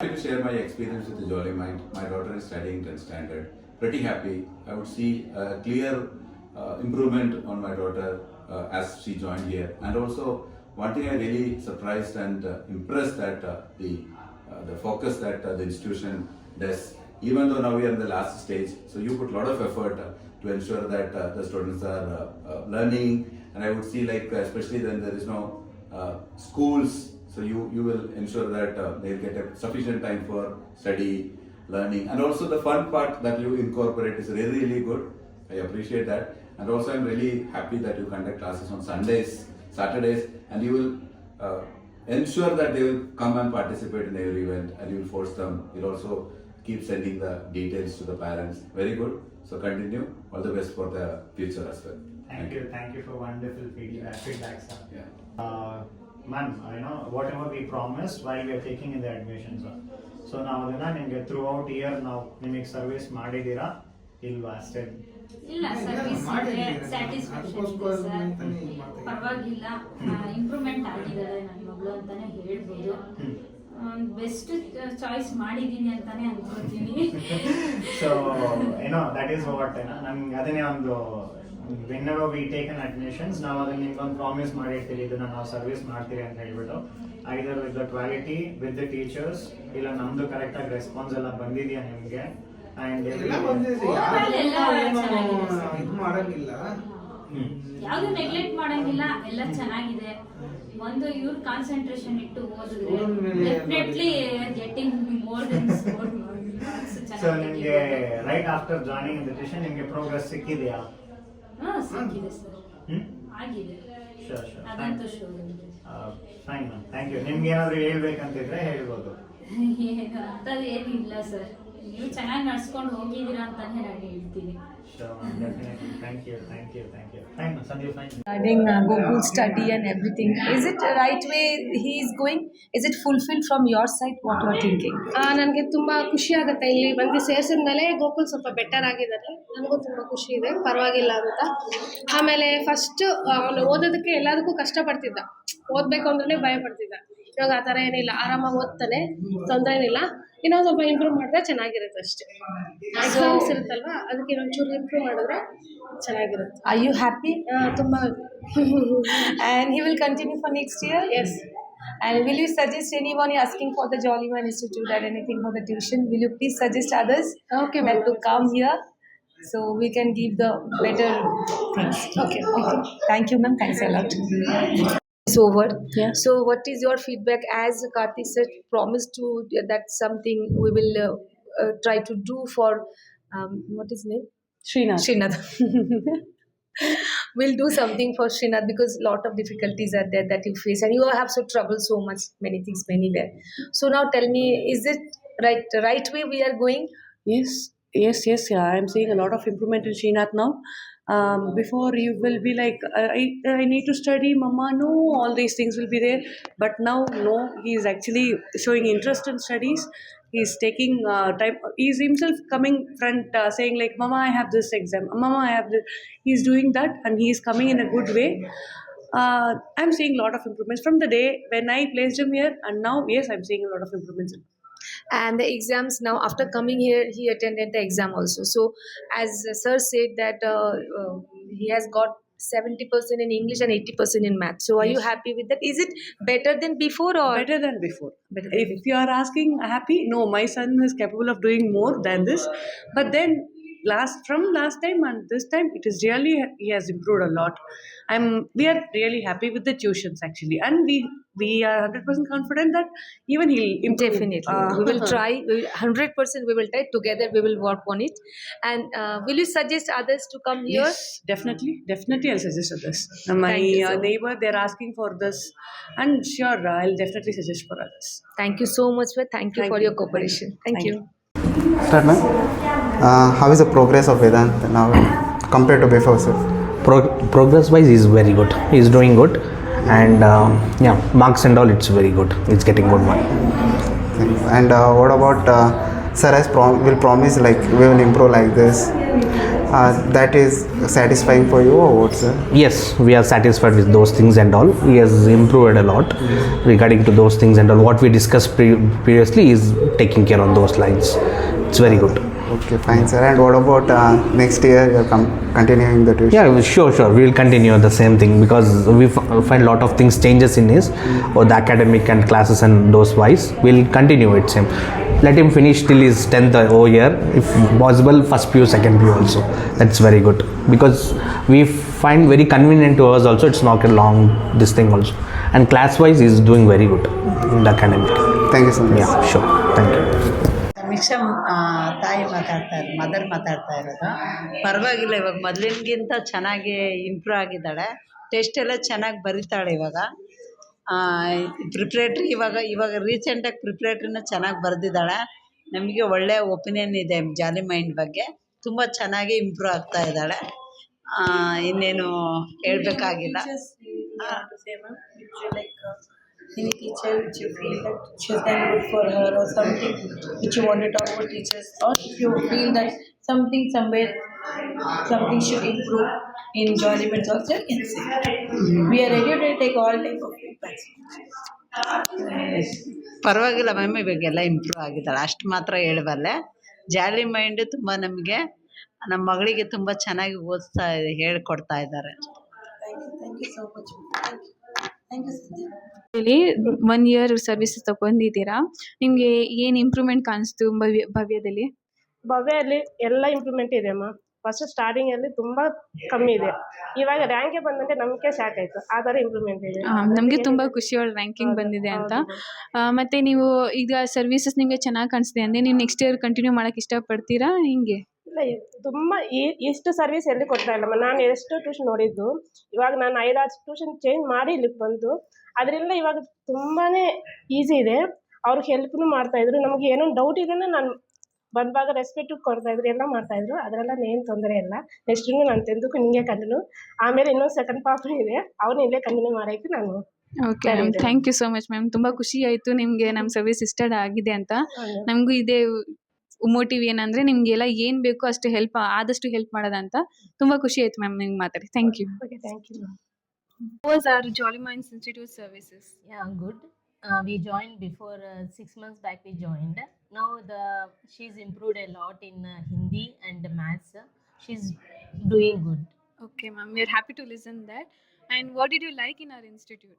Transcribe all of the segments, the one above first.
Happy to share my experience with the Jolly Mind. My daughter is studying 10th standard. Pretty happy. I would see a clear improvement on my daughter as she joined here. And also, one thing I really surprised and impressed that the focus that the institution does. Even though now we are in the last stage, so you put a lot of effort to ensure that the students are learning. And I would see especially when there is no schools. So you will ensure that they'll get a sufficient time for study, learning, and also the fun part that you incorporate is really, really good. I appreciate that. And also I'm really happy that you conduct classes on Sundays, Saturdays, and you will ensure that they will come and participate in every event, and you will force them. You'll also keep sending the details to the parents. Very good. So continue. All the best for the future as well. Thank you for wonderful feedback, sir. Yeah. Ma'am, whatever we promised while we are taking in the admissions. So now ನಿಮಗೆ through out year ನಾವು ನಿಮಗೆ service ಮಾಡಿದ್ದೀರಾ ಇಲ್ವಾ ಅಷ್ಟೇ? ಇಲ್ಲ, service satisfaction ಇದೆ sir. ಪರವಾಗಿಲ್ಲ, improvement ಆಗಿದ್ದಾರೆ ನನ್ನ ಮಗಳು ಅಂತಾನೆ ಹೇಳ್ಬೋದು. ಬೆಸ್ಟ್ ಚಾಯ್ಸ್ ಮಾಡಿದ್ದೀನಿ ಅಂತಾನೆ ಅನ್ಕೋತೀನಿ. ಸೊ ದಟ್ ಈಸ್ ವಾಟ್ ನಮ್ಗೆ ಅದನ್ನೇ ಒಂದು whenever we take an admissions ನಾವು ಅದನ್ನ ನಿಮ್ಗೊಂದು ಪ್ರಾಮಿಸ್ ಮಾಡಿರ್ತೀವಿ, ಇದನ್ನ ನಾವು ಸರ್ವಿಸ್ ಮಾಡ್ತೀವಿ ಅಂತ ಹೇಳ್ಬಿಟ್ಟು, either with the quality with the teachers, ಇಲ್ಲ ನಮ್ದು ಕರೆಕ್ಟ್ ಆಗಿ ರೆಸ್ಪಾನ್ಸ್ ಎಲ್ಲ ಬಂದಿದೆಯಾ ನಿಮ್ಗೆ ಅಂಡ್ ಯಾವ್ದು ನೆಗ್ಲೆಕ್ಟ್ ಮಾಡಂಗಿಲ್ಲ, ಎಲ್ಲ ಚೆನ್ನಾಗಿದೆ. ಒಂದು ಇವ್ರ ಕಾನ್ಸಂಟ್ರೇಷನ್ ಇಟ್ಟು ಓದಿದ್ರೆ definitely getting more than score. So ನಿಮ್ಗೆ ರೈಟ್ ಆಫ್ಟರ್ ಜಾಯ್ನಿಂಗ್ ಇನ್ವಿಟೇಷನ್ ನಿಮ್ಗೆ ಪ್ರೋಗ್ರೆಸ್ ಸಿಕ್ಕಿದೆಯಾ? ಸಿಕ್ಕಿದೆ ಸರ್, ಆಗಿದೆ. ಅದಂತೂ sure. Fine ma'am, thank you. ನಿಮ್ಗೆ ಏನಾದ್ರು ಹೇಳ್ಬೇಕಂತಿದ್ರೆ ಹೇಳ್ಬೋದು. ಅಂತದ್ದು ಏನಿಲ್ಲ ಸರ್, ನೀವು ಚೆನ್ನಾಗಿ ನಡ್ಸ್ಕೊಂಡು ಹೋಗಿದ್ದೀರಾ ಅಂತಾನೆ ನಾನು ಹೇಳ್ತೀನಿ. Regarding Gokul study and everything, is it the right way he is going? Is it fulfilled from your side? What you are thinking? ನನಗೆ ತುಂಬ ಖುಷಿ ಆಗುತ್ತೆ ಇಲ್ಲಿ ಬಂದು ಸೇರಿಸಿದ ಮೇಲೆ. ಗೋಕುಲ್ ಸ್ವಲ್ಪ ಬೆಟರ್ ಆಗಿದ್ದಾರೆ, ನನಗೂ ತುಂಬ ಖುಷಿ ಇದೆ, ಪರವಾಗಿಲ್ಲ ಅಂತ. ಆಮೇಲೆ ಫಸ್ಟ್ ಅವನು ಓದೋದಕ್ಕೆ ಎಲ್ಲದಕ್ಕೂ ಕಷ್ಟಪಡ್ತಿದ್ದ, ಓದಬೇಕು ಅಂದ್ರೆ ಭಯ ಪಡ್ತಿದ್ದ. ಇವಾಗ ಆ ಥರ ಏನಿಲ್ಲ, ಆರಾಮಾಗಿ ಓದ್ತಾನೆ, ತೊಂದರೆ ಏನಿಲ್ಲ. ಇನ್ನೊಂದು ಸ್ವಲ್ಪ ಇಂಪ್ರೂವ್ ಮಾಡಿದ್ರೆ ಚೆನ್ನಾಗಿರುತ್ತೆ ಅಷ್ಟೇ. ಎಕ್ಸಾಮ್ಸ್ ಇರುತ್ತಲ್ವಾ, ಅದಕ್ಕೆ ಇನ್ನೊಂಚೂರು ಇಂಪ್ರೂವ್ ಮಾಡಿದ್ರೆ ಚೆನ್ನಾಗಿರುತ್ತೆ. Are you happy? ತುಂಬ. And he will continue for next year? Yes. And will you suggest anyone asking for the Jolly Mind Institute or anything for the tuition? Will you please suggest others Okay, that ma'am. to come here so we can give the better things? Okay. Thank you, ma'am. Thanks a lot. It's over. Yeah. So, what is your feedback? As Karthik said, promised to that's something we will try to do for what is his name? Srinath. We'll do something for Srinath because lot of difficulties are there that you face, and you have so trouble so much, many things, many there. So now tell me, is it right way we are going? Yes. Yeah, I'm seeing a lot of improvement in Srinath now. Before you will be like, I need to study, mama. No, all these things will be there. But now, no, he is actually showing interest in studies. He's taking time. He's himself coming front, saying like, mama, I have this exam. Mama, I have this. He's doing that, and he is coming in a good way. I'm seeing a lot of improvements from the day when I placed him here, and now, yes, I'm seeing a lot of improvements. And the exams now, after coming here, he attended the exam also. So as sir said that he has got 70% in English and 80% in math. So are you happy with that? Is it better than before or Better than before. If you are asking happy, no, my son is capable of doing more than this. But then from last time and this time, it is really, he has improved a lot. We are really happy with the tuitions actually, and we are 100% confident that even he'll improve. Definitely. We will try. 100% we will try. Together we will work on it. And will you suggest others to come here? Yes, definitely I'll suggest others. My Thank you so much. neighbor, they're asking for this, and sure, I'll definitely suggest for others. Thank you so much, sir. Thank you Thank for you. your cooperation. Thank you. Start, ma'am. How is the progress of Vedant now compared to before, sir? Progress wise is very good. He's doing good, and marks and all, it's very good. It's getting good one. Thanks. And what about sir has will promise like we will improve like this? that is satisfying for you or what, sir? Yes, we are satisfied with those things and all. He has improved a lot regarding to those things and all. What we discussed previously is taking care on those lines. It's very good. Okay, fine, sir. And what about next year? You're continuing the tuition? Yeah, sure. We will continue the same thing because we find lot of things changes in his or the academic and classes and those wise. We'll continue it same. Let him finish till his 10th year, if possible, first PU, second PU also. That's very good because we find very convenient to us also. It's not a long this thing also. And class wise, he's doing very good in the academic. Thank you so much. Yeah, sure. Thank you. ಸಮೀಕ್ಷಾ ತಾಯಿ mother ಮಾತಾಡ್ತಾ ಇರೋದು. ಪರವಾಗಿಲ್ಲ, ಇವಾಗ ಮೊದಲಿನಗಿಂತ ಚೆನ್ನಾಗಿ improve ಆಗಿದ್ದಾಳೆ. Test ಎಲ್ಲ ಚೆನ್ನಾಗಿ ಬರೀತಾಳೆ ಇವಾಗ. ಪ್ರಿಪ್ರೇಟ್ರಿ ಇವಾಗ ರೀಸೆಂಟಾಗಿ ಪ್ರಿಪ್ರೇಟ್ರಿನ ಚೆನ್ನಾಗಿ ಬರೆದಿದ್ದಾಳೆ. ನಮಗೆ ಒಳ್ಳೆಯ ಒಪಿನಿಯನ್ ಇದೆ ಜಾಲಿ ಮೈಂಡ್ ಬಗ್ಗೆ. ತುಂಬ ಚೆನ್ನಾಗಿ ಇಂಪ್ರೂವ್ ಆಗ್ತಾ ಇದ್ದಾಳೆ. ಇನ್ನೇನು ಹೇಳಬೇಕಾಗಿಲ್ಲ. Any teacher which you feel that she has done good for her or something which you want to talk about teachers, or if you feel that something somewhere something should improve in Jollyman's also, you can say. We are ready to take all type of feedbacks. ಪರವಾಗಿಲ್ಲ ma'am, ಇವಾಗೆಲ್ಲ improve ಆಗಿದ್ದಾಳೆ. ಅಷ್ಟು ಮಾತ್ರ ಹೇಳಬಲ್ಲೆ. ಜಾಲಿ mind ತುಂಬ ನಮಗೆ, ನಮ್ಮ ಮಗಳಿಗೆ ತುಂಬ ಚೆನ್ನಾಗಿ ಓದಿಸ್ತಾ ಹೇಳ್ಕೊಡ್ತಾ ಇದ್ದಾರೆ. Thank you so much. Thank you Sandhya. ಹೇಳಿ 1 year ಸರ್ವಿಸಸ್ ತಗೊಂಡಿದ್ದೀರಾ, ನಿಮಗೆ ಏನು ಇಂಪ್ರೂವ್ಮೆಂಟ್ ಕಾಣಿಸ್ತು ಭವ್ಯದಲ್ಲಿ? ಭವ್ಯಲ್ಲಿ ಎಲ್ಲ ಇಂಪ್ರೂವ್ಮೆಂಟ್ ಇದೆ ಅಮ್ಮ. ಫಸ್ಟ್ ಸ್ಟಾರ್ಟಿಂಗಲ್ಲಿ ತುಂಬ ಕಮ್ಮಿ ಇದೆ, ಇವಾಗ ರ್ಯಾಂಕೆ ಬಂದಂತೆ ನಮಗೆ ಸಾಕಾಯಿತು. ಆ ಥರ ಇಂಪ್ರೂವ್ಮೆಂಟ್ ಇದೆ. ನಮಗೆ ತುಂಬ ಖುಷಿ ಅವಳ ರ್ಯಾಂಕಿಂಗ್ ಬಂದಿದೆ ಅಂತ. ಮತ್ತು ನೀವು ಈಗ ಸರ್ವಿಸಸ್ ನಿಮಗೆ ಚೆನ್ನಾಗಿ ಕಾಣಿಸ್ತಿದೆ ಅಂದರೆ ನೀವು ನೆಕ್ಸ್ಟ್ ಇಯರ್ ಕಂಟಿನ್ಯೂ ಮಾಡೋಕ್ಕೆ ಇಷ್ಟಪಡ್ತೀರಾ ಹಿಂಗೆ? ಇಲ್ಲ, ತುಂಬ ಇಷ್ಟು ಸರ್ವಿಸ್ ಎಲ್ಲಿ ಕೊಡ್ತಾ ಇಲ್ಲಮ್ಮ. ನಾನು ಎಷ್ಟು ಟ್ಯೂಷನ್ ನೋಡಿದ್ದು, ಇವಾಗ ನಾನು 5-6 ಟ್ಯೂಷನ್ ಚೇಂಜ್ ಮಾಡಿ ಇಲ್ಲಿಗೆ ಬಂದು ಅದರಿಂದ ಇವಾಗ ತುಂಬಾ ಈಸಿ ಇದೆ. ಅವ್ರಿಗೆ ಹೆಲ್ಪ್ನು ಮಾಡ್ತಾಯಿದ್ರು. ನಮಗೆ ಏನೋ ಡೌಟ್ ಇದೆಯಾ ನಾನು ಬಂದಾಗ ರೆಸ್ಪೆಕ್ಟು ಕೊಡ್ತಾಯಿದ್ರು, ಎಲ್ಲ ಮಾಡ್ತಾಯಿದ್ರು. ಅದರೆಲ್ಲ ಏನು ತೊಂದರೆ ಇಲ್ಲ. ನೆಕ್ಸ್ಟು ನಾನು 10ಕ್ಕೂ ನಿಮಗೆ ಕಂಟಿನ್ಯೂ, ಆಮೇಲೆ ಇನ್ನೊಂದು ಸೆಕೆಂಡ್ ಪಾಪ ಇದೆ, ಅವ್ರನ್ನ ಇಲ್ಲೇ ಕಂಟಿನ್ಯೂ ಮಾಡೋಕ್ಕೆ ನಾನು. Okay ma'am, thank you so much ma'am. ತುಂಬ ಖುಷಿ ಆಯಿತು ನಿಮಗೆ ನಮ್ಮ ಸರ್ವಿಸ್ ಇಷ್ಟ ಆಗಿದೆ ಅಂತ. ನಮಗೂ ಇದೇ ಮೋಟಿವ್ ಏನಂದರೆ ನಿಮಗೆಲ್ಲ ಏನು ಬೇಕೋ ಅಷ್ಟು ಆದಷ್ಟು ಹೆಲ್ಪ್ ಮಾಡೋದಂತ. ತುಂಬ ಖುಷಿ ಆಯಿತು ಮ್ಯಾಮ್ ನಿಮ್ಗೆ ಮಾತಾಡಿ. Thank you. Okay, thank you. How was our Jolly Minds Institute services? Yeah, good. We joined before 6 months back. We joined. Now she's improved a lot in Hindi and maths. She's doing good. Okay, ma'am. We are happy to listen that. And what did you like in our institute?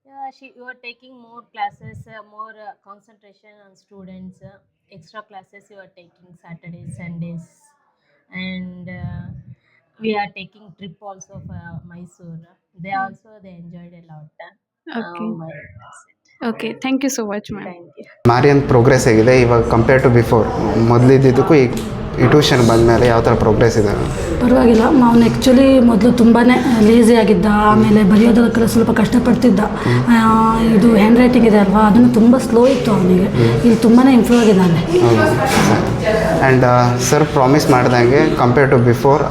Yeah, you are taking more classes, more concentration on students. Extra classes you are taking Saturdays, Sundays, and we are taking trip also for Mysore. They enjoyed a lot. Okay. Okay, thank you so much, ma'am. Thank you. ಮಾರಿಯನ್ progress ಆಗಿದೆ ಇವಾಗ compare to before, ಮೊದಲಿದ್ದಕ್ಕೂ ಈ tuition ಬಂದಮೇಲೆ ಯಾವ ಥರ progress ಇದೆ? ಪರವಾಗಿಲ್ಲ. ಅವನು ಆ್ಯಕ್ಚುಲಿ ಮೊದಲು ತುಂಬಾ ಲೇಸಿ ಆಗಿದ್ದ, ಆಮೇಲೆ ಬರೆಯೋದಕ್ಕೆಲ್ಲ ಸ್ವಲ್ಪ ಕಷ್ಟಪಡ್ತಿದ್ದ. ಇದು ಹ್ಯಾಂಡ್ ರೈಟಿಂಗ್ ಇದೆ ಅಲ್ವಾ, ಅದನ್ನು ತುಂಬ ಸ್ಲೋ ಇತ್ತು ಅವನಿಗೆ. ಇಲ್ಲಿ ತುಂಬಾ ಇಂಪ್ರೂವ್ ಆಗಿದ್ದಾನೆ. ಆ್ಯಂಡ್ ಸರ್ ಪ್ರಾಮಿಸ್ ಮಾಡ್ದಂಗೆ ಕಂಪೇರ್ ಟು ಬಿಫೋರ್,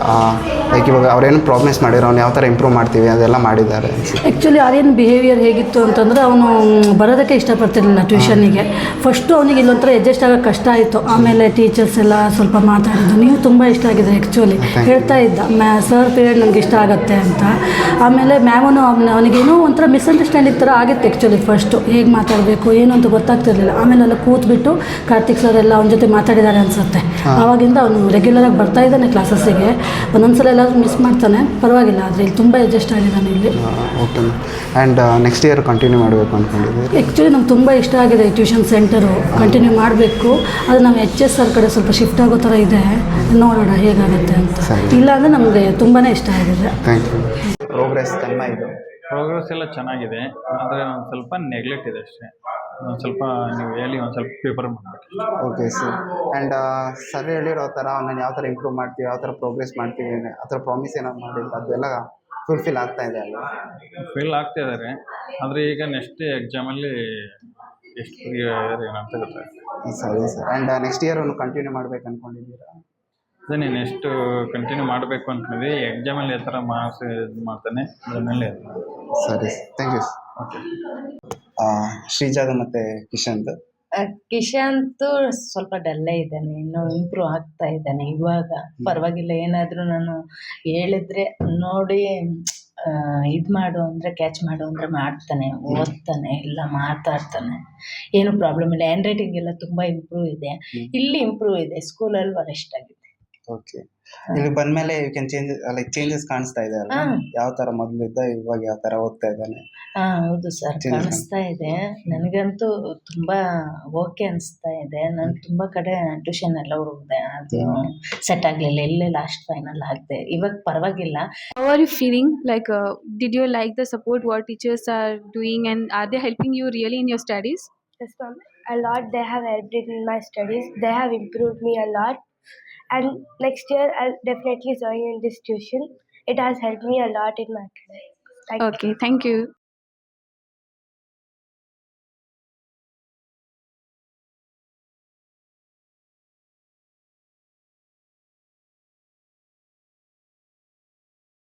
ಲೈಕ್ ಇವಾಗ ಅವ್ರೇನು ಪ್ರಾಮಿಸ್ ಮಾಡಿರೋ ಅವ್ನು ಯಾವ ಥರ ಇಂಪ್ರೂವ್ ಮಾಡ್ತೀವಿ ಅದೆಲ್ಲ ಮಾಡಿದ್ದಾರೆ. ಆ್ಯಕ್ಚುಲಿ ಆರ್ಯನ್ ಬಿಹೇವಿಯರ್ ಹೇಗಿತ್ತು ಅಂತಂದರೆ, ಅವನು ಬರೋದಕ್ಕೆ ಇಷ್ಟಪಡ್ತಿರ್ಲಿಲ್ಲ ಟ್ಯೂಷನ್ನಿಗೆ. ಫಸ್ಟು ಅವನಿಗೆ ಇಲ್ಲೊಂಥರ ಅಡ್ಜಸ್ಟ್ ಆಗೋಕ್ಕೆ ಕಷ್ಟ ಆಯಿತು. ಆಮೇಲೆ ಟೀಚರ್ಸ್ ಎಲ್ಲ ಸ್ವಲ್ಪ ಮಾತಾಡಿದ್ದು, ನೀವು ತುಂಬ ಇಷ್ಟ ಆಗಿದೆ ಆ್ಯಕ್ಚುಲಿ ಹೇಳ್ತಾ ಇದ್ದ. ಸರ್ ಪೀರಿಯಡ್ ನನಗೆ ಇಷ್ಟ ಆಗುತ್ತೆ ಅಂತ. ಆಮೇಲೆ ಮ್ಯಾಮನು ಅವನಿಗೇನೋ ಒಂಥರ ಮಿಸ್ಅಂಡರ್ಸ್ಟ್ಯಾಂಡಿಂಗ್ ಥರ ಆಗಿತ್ತು ಆ್ಯಕ್ಚುಲಿ. ಫಸ್ಟು ಹೇಗೆ ಮಾತಾಡಬೇಕು ಏನು ಅಂತ ಗೊತ್ತಾಗ್ತಿರ್ಲಿಲ್ಲ. ಆಮೇಲೆ ಎಲ್ಲ ಕೂತ್ಬಿಟ್ಟು ಕಾರ್ತಿಕ್ ಸರ್ ಎಲ್ಲ ಅವನ ಜೊತೆ ಮಾತಾಡಿದ್ದಾರೆ ಅನಿಸುತ್ತೆ. ಆವಾಗಿಂದ ಅವನು ರೆಗ್ಯುಲರಾಗಿ ಬರ್ತಾ ಇದ್ದಾನೆ ಕ್ಲಾಸಸ್ಸಿಗೆ. ಒಂದೊಂದ್ಸಲ ಎಲ್ಲಾದರೂ ಮಿಸ್ ಮಾಡ್ತಾನೆ, ಪರವಾಗಿಲ್ಲ. ಆದರೆ ಇಲ್ಲಿ ತುಂಬ ಅಡ್ಜಸ್ಟ್ ಆಗಿದ್ದಾನೆ ಇಲ್ಲಿ. Okay. And next year continue ಮಾಡಬೇಕು ಅಂದ್ಕೊಂಡಿದ್ದೀವಿ. ಆ್ಯಕ್ಚುಲಿ ನಮ್ಗೆ ತುಂಬ ಇಷ್ಟ ಆಗಿದೆ ಈ ಟ್ಯೂಷನ್ ಸೆಂಟರು. ಕಂಟಿನ್ಯೂ ಮಾಡಬೇಕು. ಅದು ನಾವು HS ಸರ್ ಕಡೆ ಸ್ವಲ್ಪ ಶಿಫ್ಟ್ ಆಗೋ ಥರ ಇದೆ, ನೋಡೋಣ ಹೇಗಾಗುತ್ತೆ ಅಂತ. ಇಲ್ಲ ಅಂದರೆ ನಮಗೆ ತುಂಬಾ ಇಷ್ಟ ಆಗಿದೆ. Thank you. ಪ್ರೋಗ್ರೆಸ್ ಚೆನ್ನಾಗಿದೆ. ಪ್ರೋಗ್ರೆಸ್ ಎಲ್ಲ ಚೆನ್ನಾಗಿದೆ, ಆದರೆ ಒಂದು ಸ್ವಲ್ಪ ನೆಗ್ಲೆಕ್ಟ್ ಇದೆ ಅಷ್ಟೇ. ಒಂದು ಸ್ವಲ್ಪ ನೀವು ಹೇಳಿ ಒಂದು ಸ್ವಲ್ಪ ಪ್ರಿಪೇರ್ ಮಾಡಬೇಕು. Okay sir. ಆ್ಯಂಡ್ ಸರ್ ಹೇಳಿರೋ ಥರ ನಾನು ಯಾವ ಥರ ಇಂಪ್ರೂವ್ ಮಾಡ್ತೀವಿ, ಯಾವ ಥರ ಪ್ರೋಗ್ರೆಸ್ ಮಾಡ್ತೀವಿ, ಆ ಥರ ಪ್ರಾಮಿಸ್ ಏನಾದ್ರು ಮಾಡಿಲ್ಲ, ಅದೆಲ್ಲ ಫುಲ್ಫಿಲ್ ಆಗ್ತಾ ಇದೆ ಅಲ್ವಾ? ಫೇಲ್ ಆಗ್ತಾ ಇದ್ದಾರೆ, ಆದರೆ ಈಗ ನೆಕ್ಸ್ಟ್ ಎಕ್ಸಾಮಲ್ಲಿ ಎಷ್ಟು ಏನಂತ ಗೊತ್ತಾಗ್ತದೆ. ಸರಿ ಸರ್. ಆ್ಯಂಡ್ ನೆಕ್ಸ್ಟ್ ಇಯರ್ ಅವನು ಕಂಟಿನ್ಯೂ ಮಾಡ್ಬೇಕು ಅಂದ್ಕೊಂಡಿದ್ದೀರಾ? ಅದೇ ನೆಕ್ಸ್ಟ್ ಕಂಟಿನ್ಯೂ ಮಾಡಬೇಕು ಅಂದ್ಕೊಂಡಿದ್ವಿ. ಎಕ್ಸಾಮಲ್ಲಿ ಯಾವ ಥರ ಮಾರ್ಕ್ಸ್ ಇದು ಮಾಡ್ತಾನೆ ಅದ್ರ ಮೇಲೆ. ಸರಿ, ಥ್ಯಾಂಕ್ ಯು. ಓಕೆ. ಶ್ರೀಜಾಗ ಮತ್ತು ಕಿಶನ್ದು ಕಿಶಾಂತು ಸ್ವಲ್ಪ ಡಲ್ಲೇ ಇದ್ದಾನೆ, ಇನ್ನು ಇಂಪ್ರೂವ್ ಆಗ್ತಾ ಇದ್ದಾನೆ ಇವಾಗ. ಪರವಾಗಿಲ್ಲ, ಏನಾದರೂ ನಾನು ಹೇಳಿದ್ರೆ ನೋಡಿ ಇದು ಮಾಡು ಅಂದರೆ ಕ್ಯಾಚ್ ಮಾಡು ಅಂದರೆ ಮಾಡ್ತಾನೆ, ಓದ್ತಾನೆ, ಎಲ್ಲ ಮಾತಾಡ್ತಾನೆ, ಏನು ಪ್ರಾಬ್ಲಮ್ ಇಲ್ಲ. ಹ್ಯಾಂಡ್ ರೈಟಿಂಗ್ ಎಲ್ಲ ತುಂಬ ಇಂಪ್ರೂವ್ ಇದೆ, ಇಲ್ಲಿ ಇಂಪ್ರೂವ್ ಇದೆ, ಸ್ಕೂಲಲ್ಲಿ ವರೆಸ್ಟ್ ಆಗಿದೆ. ಓಕೆ, ಇಲ್ಲಿ ಬಂದ್ಮೇಲೆ ಯು ಕ್ಯಾನ್ ಚೇಂಜಸ್ ಕಾಣಿಸ್ತಾ ಇದೆ ಅಲ್ಲ? ಯಾವ ತರ ಮೊದಲಿದ್ದ ಇವಾಗ ಯಾವ ತರ ಓದ್ತಾ ಇದ್ದಾನೆ? ಹೌದು ಸರ್, ಕಾಣಿಸ್ತಾ ಇದೆ. ನನಗಂತೂ ತುಂಬ ಓಕೆ ಅನಿಸ್ತಾ ಇದೆ. ನಾನು ತುಂಬ ಕಡೆ ಟ್ಯೂಷನ್ ಎಲ್ಲ ಹುಡುಕ್ದೆ, ಅದು ಸೆಟ್ ಆಗಲಿಲ್ಲ. ಎಲ್ಲೇ ಲಾಸ್ಟ್ ಫೈನಲ್ ಆಗಿದೆ. ಇವಾಗ ಪರವಾಗಿಲ್ಲ. How are you feeling? Like, did you like the support what teachers are doing, and are they helping you really in your studies? Yes, ma'am. A lot they have helped in my studies. They have improved me a lot. And next year, I'll definitely join in this tuition. It has helped me a lot in my academics. Okay, thank you.